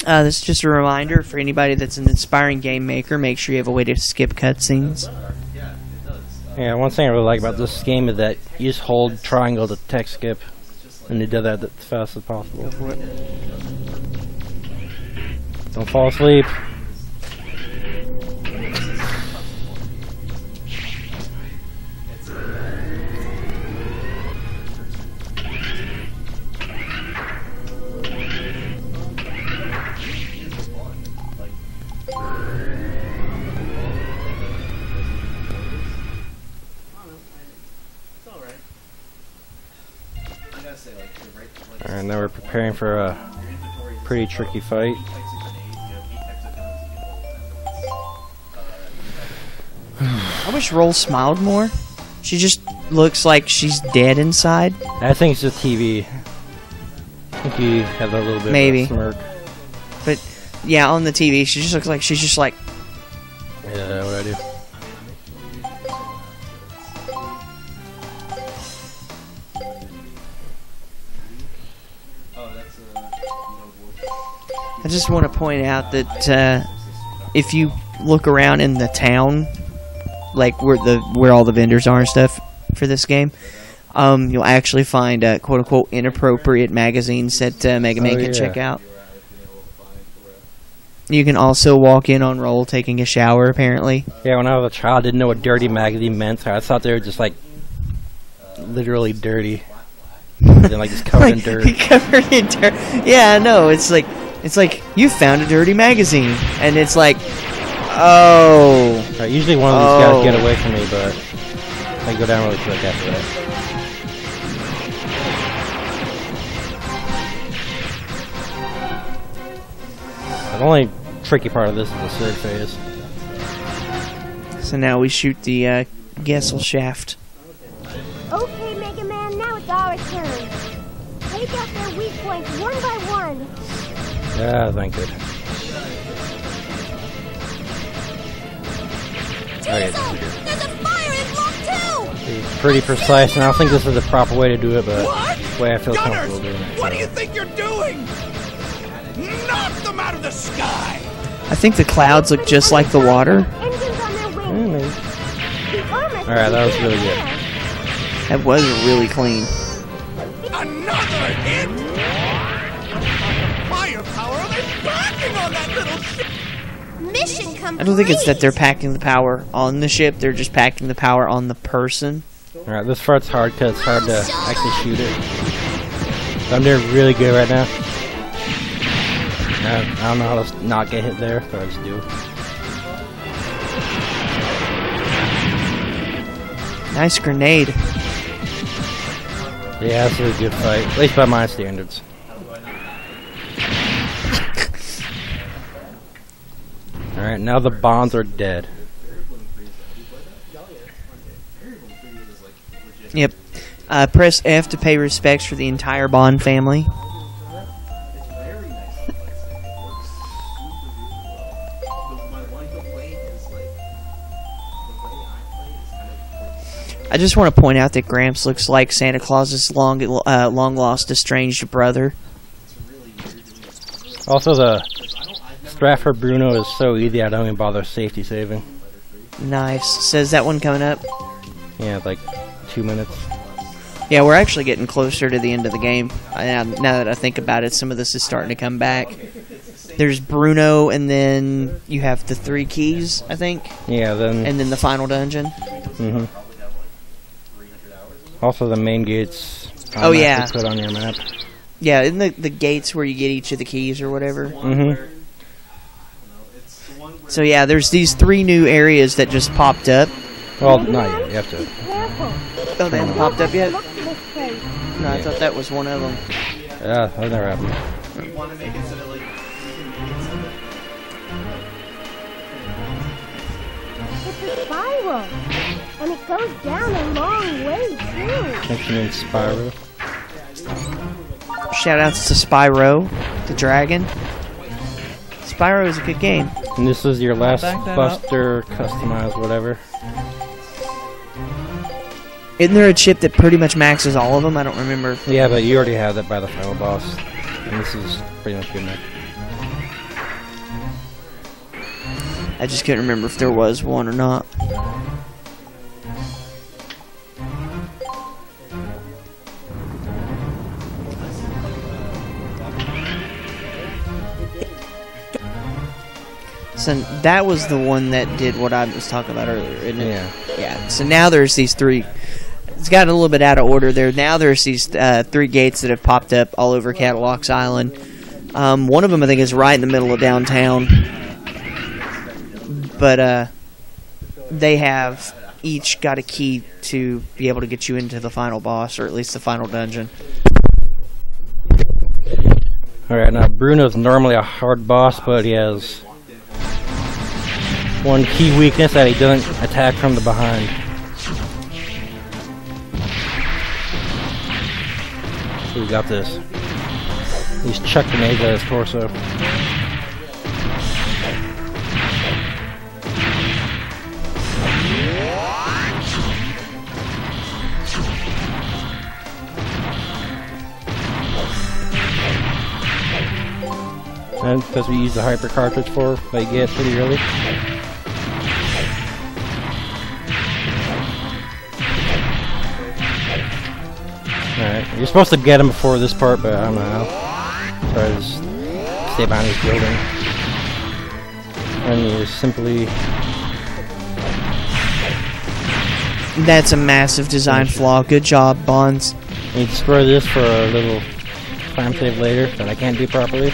This is just a reminder for anybody that's an aspiring game maker, make sure you have a way to skip cutscenes. Yeah, one thing I really like about this game is that you just hold triangle to text skip, and you do that as fast as possible. Don't fall asleep. Alright, now we're preparing for a pretty tricky fight. I wish Roll smiled more. She just looks like she's dead inside. I think it's just TV. I think you have a little bit Maybe. of a smirk. But yeah, on the TV, she just looks like she's just like. Yeah, what I do. I just want to point out that if you look around in the town, like where all the vendors are and stuff for this game, you'll actually find quote unquote inappropriate magazines that Mega Man can check out. You can also walk in on Roll taking a shower, apparently. Yeah, when I was a child, I didn't know what dirty magazine meant. So I thought they were just like literally dirty, and then like just covered in dirt. Covered in dirt. Yeah, no, it's like you found a dirty magazine, and it's like, oh. Right, usually one of these guys get away from me, but they go down really quick after that. The only tricky part of this is the third phase. So now we shoot the Gessel shaft. Okay, Mega Man, now it's our turn. Take out their weak points one by one. Yeah, thank you. There's a fire in Block 2! It's pretty precise, and I don't think this is the proper way to do it, but it's the way I feel Gunners, comfortable doing it. what do you think you're doing? Knock them out of the sky! I think the clouds look just like the water. Engines on their wings. Alright, that was really good. That was really clean. Another hit! Firepower, are they packing on that little ship? Mission complete. I don't think it's that they're packing the power on the ship, they're just packing the power on the person. Alright, this part's hard because it's hard to actually shoot it. So I'm doing really good right now. I don't know how to not get hit there, but I just do. Nice grenade. Yeah, this is a good fight, at least by my standards. Alright, now the bonds are dead. Yep. Press F to pay respects for the entire Bond family. I just want to point out that Gramps looks like Santa Claus's long-lost estranged brother. Also, the Stratford Bruno is so easy I don't even bother safety saving. Nice. So is that one coming up? Yeah, like 2 minutes. Yeah, we're actually getting closer to the end of the game. Now that I think about it, some of this is starting to come back. There's Bruno, and then you have the 3 keys, I think. Yeah, then... And then the final dungeon. Mm-hmm. Also, the main gates. Oh, yeah. Put on your map. Yeah, in the gates where you get each of the keys or whatever. Mm-hmm. So yeah, there's these 3 new areas that just popped up. Well, not yet. You have to. Oh, they haven't popped up yet? No, I thought that was one of them. Yeah, that never happened. It's a spiral, and it goes down a long way too. I think you mean Spyro. Shoutouts to Spyro, the dragon. Spyro is a good game. And this is your last Buster customized whatever. Isn't there a chip that pretty much maxes all of them? I don't remember. Yeah, but you already have that by the final boss. And this is pretty much good enough. I just couldn't remember if there was one or not. So that was the one that did what I was talking about earlier, isn't it? Yeah. Yeah. So now there's these 3. It's got a little bit out of order there. Now there's these 3 gates that have popped up all over Catalogs Island. One of them I think is right in the middle of downtown. But they have each got a key to be able to get you into the final boss, or at least the final dungeon. Alright, now Bruno's normally a hard boss, but he has one key weakness that he doesn't attack from the behind. So we got this. He's chucked grenades at his torso. And because we use the hyper cartridge for, they get pretty early. Alright, you're supposed to get him before this part, but I don't know how. So I just stay behind this building. And you simply... That's a massive design flaw. Good job, Bonds. You destroy this for a little time save later that I can't do properly.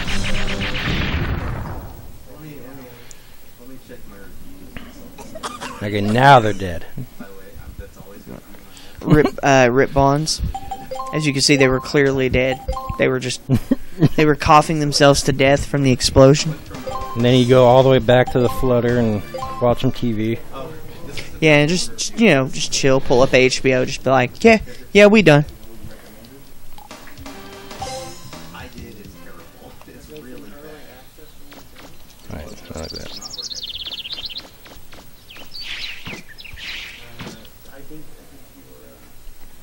Okay, now they're dead. Rip Bonds. As you can see, they were clearly dead. They were just... they were coughing themselves to death from the explosion. And then you go all the way back to the flutter and watch some TV. Yeah, and just, you know, just chill, pull up HBO, just be like, yeah, we done. Alright, I like that.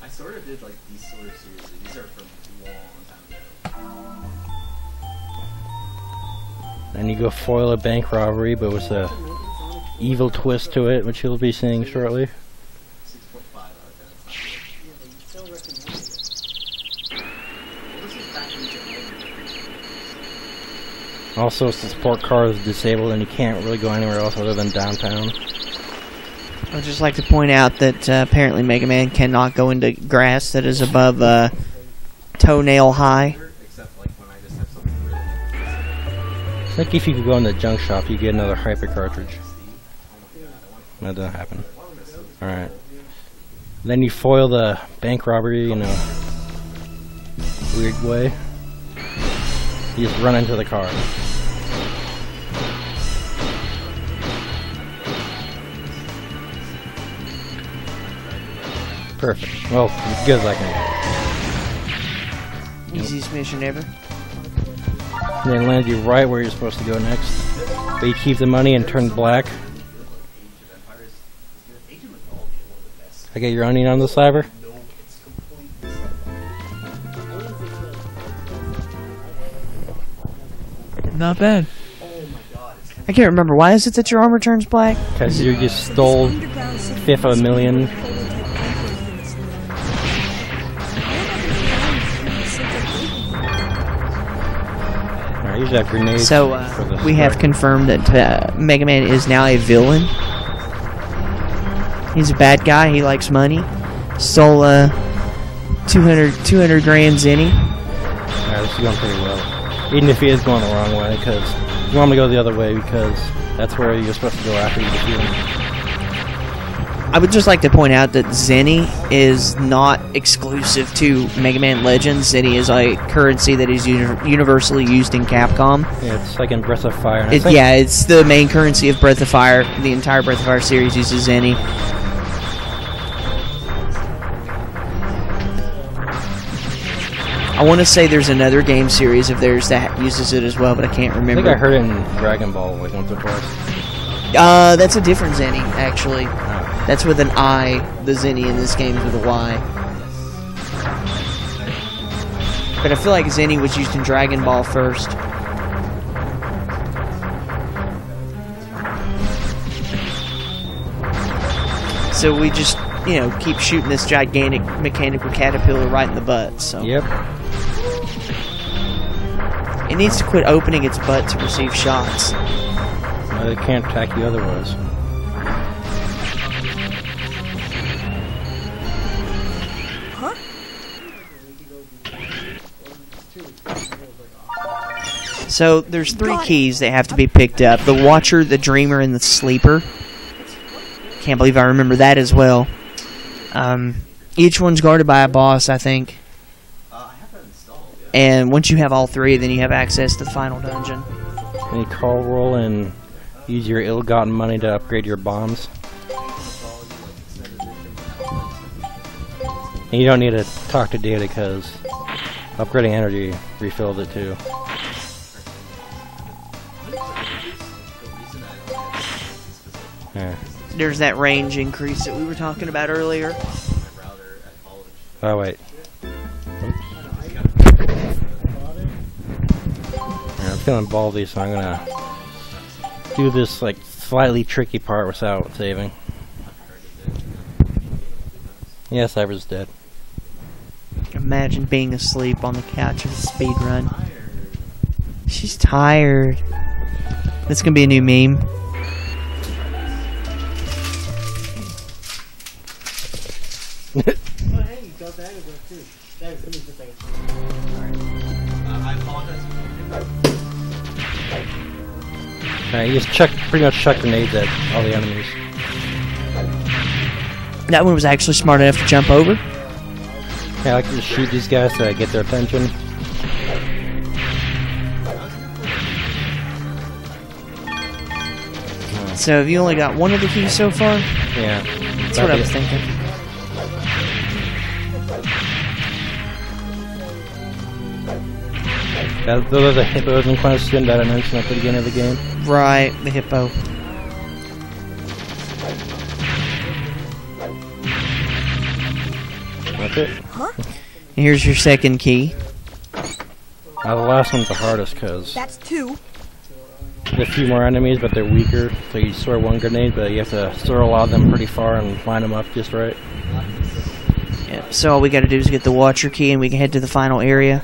I sort of did like these sort of series. These are from a long time ago. And you go foil a bank robbery, but with a evil twist to it, which you'll be seeing shortly. 6.5 out of 10. Also, the support car is disabled and you can't really go anywhere else other than downtown. I'd just like to point out that apparently Mega Man cannot go into grass that is above toenail high. think if you could go in the junk shop, you get another hyper cartridge. That doesn't happen. Alright. Then you foil the bank robbery in a weird way. You just run into the car. Perfect. Well, as good as I can do. Easiest mission ever. And then land you right where you're supposed to go next. But you keep the money and turn black. I get your onion on the slaver? Not bad. I can't remember. Why is it that your armor turns black? Because you just stole fifth of a million. I usually have grenades. So we have confirmed that Mega Man is now a villain. He's a bad guy. He likes money. Stole 200 grand zenny. Alright, this is going pretty well. Even if he is going the wrong way, because you want him to go the other way, because that's where you're supposed to go after you defeat him. I would just like to point out that Zenny is not exclusive to Mega Man Legends. Zenny is a currency that is universally used in Capcom. Yeah, it's like in Breath of Fire. Yeah, it's the main currency of Breath of Fire. The entire Breath of Fire series uses Zenny. I want to say there's another game series of theirs that uses it as well, but I can't remember. I think I heard it in Dragon Ball like once or twice. That's a different Zenny, actually. That's with an I. The Zenny in this game is with a Y. But I feel like Zenny was used in Dragon Ball first. So we just, you know, keep shooting this gigantic mechanical caterpillar right in the butt. So. Yep. It needs to quit opening its butt to receive shots. Well, it can't attack you otherwise. So there's 3 keys that have to be picked up. The Watcher, the Dreamer, and the Sleeper. Can't believe I remember that as well. Each one's guarded by a boss, I think. And once you have all 3, then you have access to the final dungeon. Any call roll and use your ill-gotten money to upgrade your bombs. And you don't need to talk to Data because upgrading energy refilled it too. Yeah. There's that range increase that we were talking about earlier. Oh wait. I'm feeling baldy, so I'm gonna do this like slightly tricky part without saving. Yes, Cyber's dead. Imagine being asleep on the couch of a speedrun. She's tired. That's gonna be a new meme. Alright, you just pretty much chuck grenades at all the enemies. That one was actually smart enough to jump over. Yeah, I like to just shoot these guys to get their attention. So have you only got one of the keys so far? Yeah. That's what I was thinking. Those are the hippos in question that I mentioned at the beginning of the game. Right, the hippo. That's it. Huh? Here's your second key. The last one's the hardest because That's 2. there's a few more enemies, but they're weaker. So you throw one grenade, but you have to throw a lot of them pretty far and line them up just right. Yep. So all we got to do is get the Watcher key, and we can head to the final area.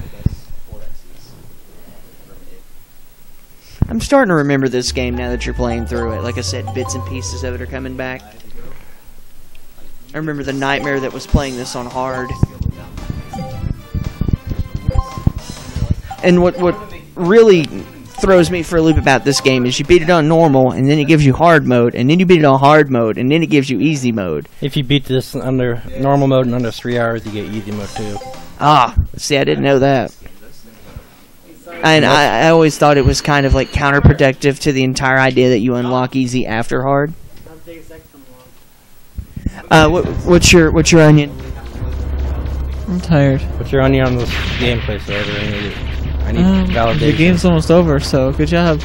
I'm starting to remember this game now that you're playing through it. Like I said, bits and pieces of it are coming back. I remember the nightmare that was playing this on hard. And what really throws me for a loop about this game is you beat it on normal, and then it gives you hard mode, and then you beat it on hard mode, and then it gives you easy mode. If you beat this under normal mode in under 3 hours, you get easy mode too. Ah, see, I didn't know that. And I always thought it was kind of like counterproductive to the entire idea that you unlock easy after hard. What's your onion? I'm tired. What's your onion on this gameplay server? I need validation. The game's almost over, so good job.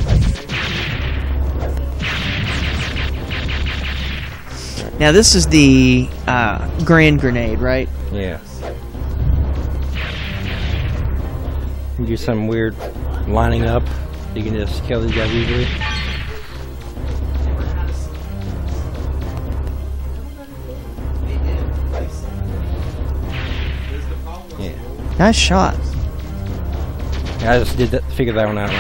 Now this is the grand grenade, right? Yeah. You do some weird lining up. You can just kill these guys easily. Yeah. Nice shot. Yeah, I just did that, figured that one out.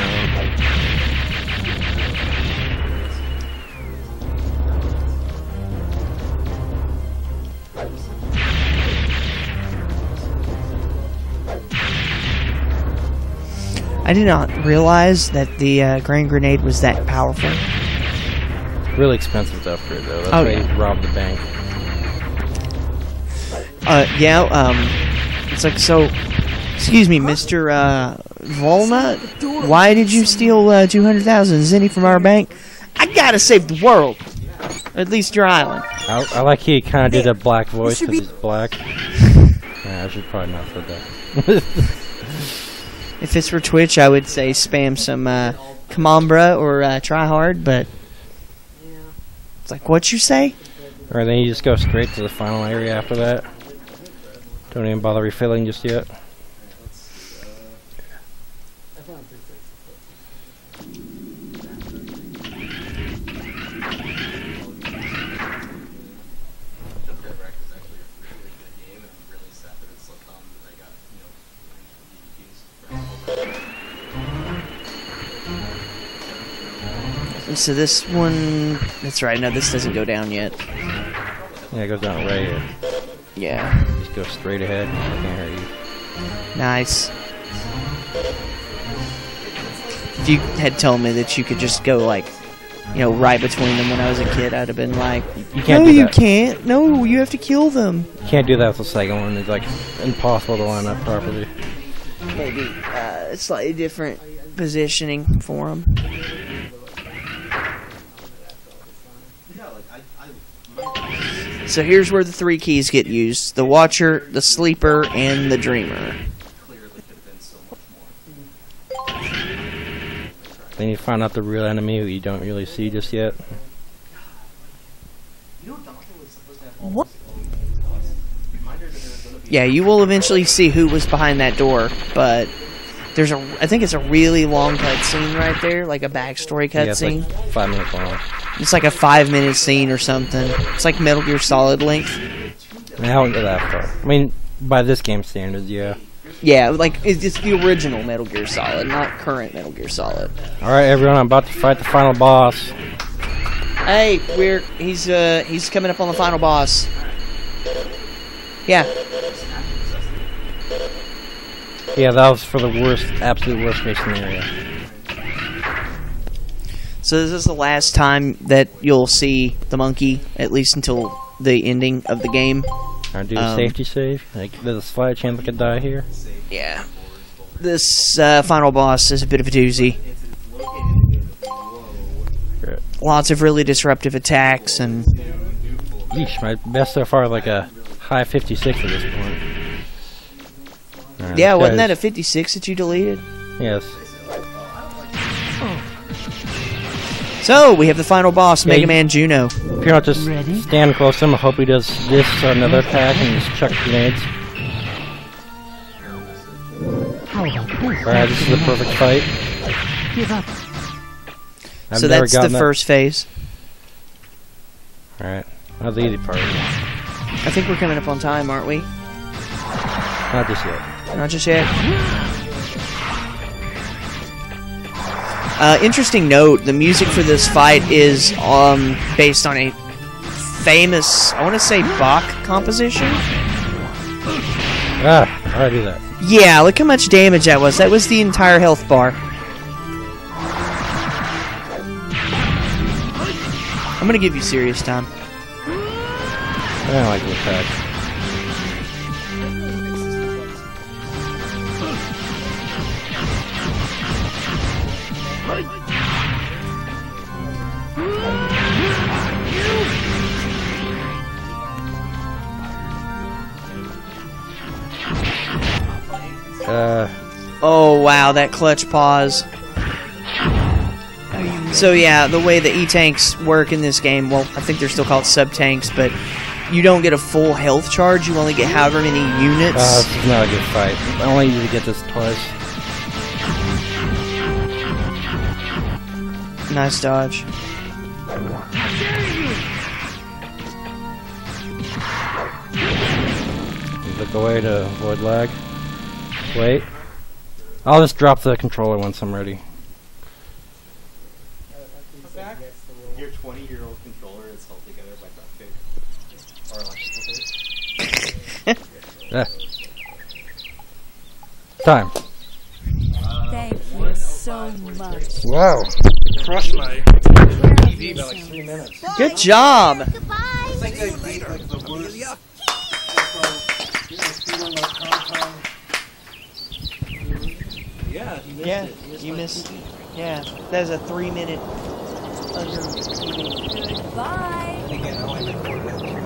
I did not realize that the grand grenade was that powerful. Really expensive to upgrade though. That's why you robbed the bank. It's like, so, excuse me, Mr. Volnut, why did you steal 200,000 zinni from our bank? I gotta save the world. Or at least your island. I like he kind of did a black voice because he's black. Yeah, I should probably not say that. If it's for Twitch, I would say spam some come on bruh or try hard, but it's like, what you say? Or then you just go straight to the final area after that. Don't even bother refilling just yet. So this one, that's right, no, this doesn't go down yet. Yeah, it goes down right here. Yeah. Just go straight ahead. I can't hurt you. Nice. If you had told me that you could just go, like, you know, right between them when I was a kid, I'd have been like, you can't no, do you that. can't. No, you have to kill them. You can't do that with the second one. It's, like, impossible to line up properly. Maybe slightly different positioning for them. So here's where the 3 keys get used. The Watcher, the Sleeper, and the Dreamer. Then you find out the real enemy who you don't really see just yet. What? Yeah, you will eventually see who was behind that door, but there's I think it's a really long cutscene right there, like a backstory cutscene. Yeah, it's like 5 minutes long. It's like a 5-minute scene or something. It's like Metal Gear Solid length. I haven't got that far. I mean, by this game standards, yeah. Yeah, like it's the original Metal Gear Solid, not current Metal Gear Solid. All right, everyone, I'm about to fight the final boss. Hey, he's coming up on the final boss. Yeah. Yeah, that was for the worst, absolute worst case scenario. So this is the last time that you'll see the monkey, at least until the ending of the game. Alright, do a safety save. Like, there's a slight chance I could die here. Yeah. This final boss is a bit of a doozy. Great. Lots of really disruptive attacks and... Yeesh, my best so far is like a high 56 at this point. Right, yeah, wasn't that a 56 that you deleted? Yes. So, we have the final boss, Mega Man Juno. If you're not just stand close to him, I hope he does this or another attack and just chuck grenades. Alright, this is the perfect fight. So that's the first phase. Alright, that's the easy part. I think we're coming up on time, aren't we? Not just yet. Not just yet. Interesting note, the music for this fight is based on a famous, I want to say, Bach composition. Ah, I do that. Yeah, look how much damage that was. That was the entire health bar. I'm gonna give you serious time. I don't like the attack. Oh wow, that clutch pause. So yeah, the way the E-tanks work in this game, well, I think they're still called sub-tanks, but you don't get a full health charge, you only get however many units. This is not a good fight. I only need to get this twice. Nice dodge. Look away to avoid lag. Wait. I'll just drop the controller once I'm ready. Your 20-year-old controller is held together by duct tape or electrical tape. Time. Thank you so much. Wow. Crushed my TV by like 3 minutes. Good job. Yeah, You missed. Yeah, that was a 3-minute under TV. Goodbye. Again, I only recorded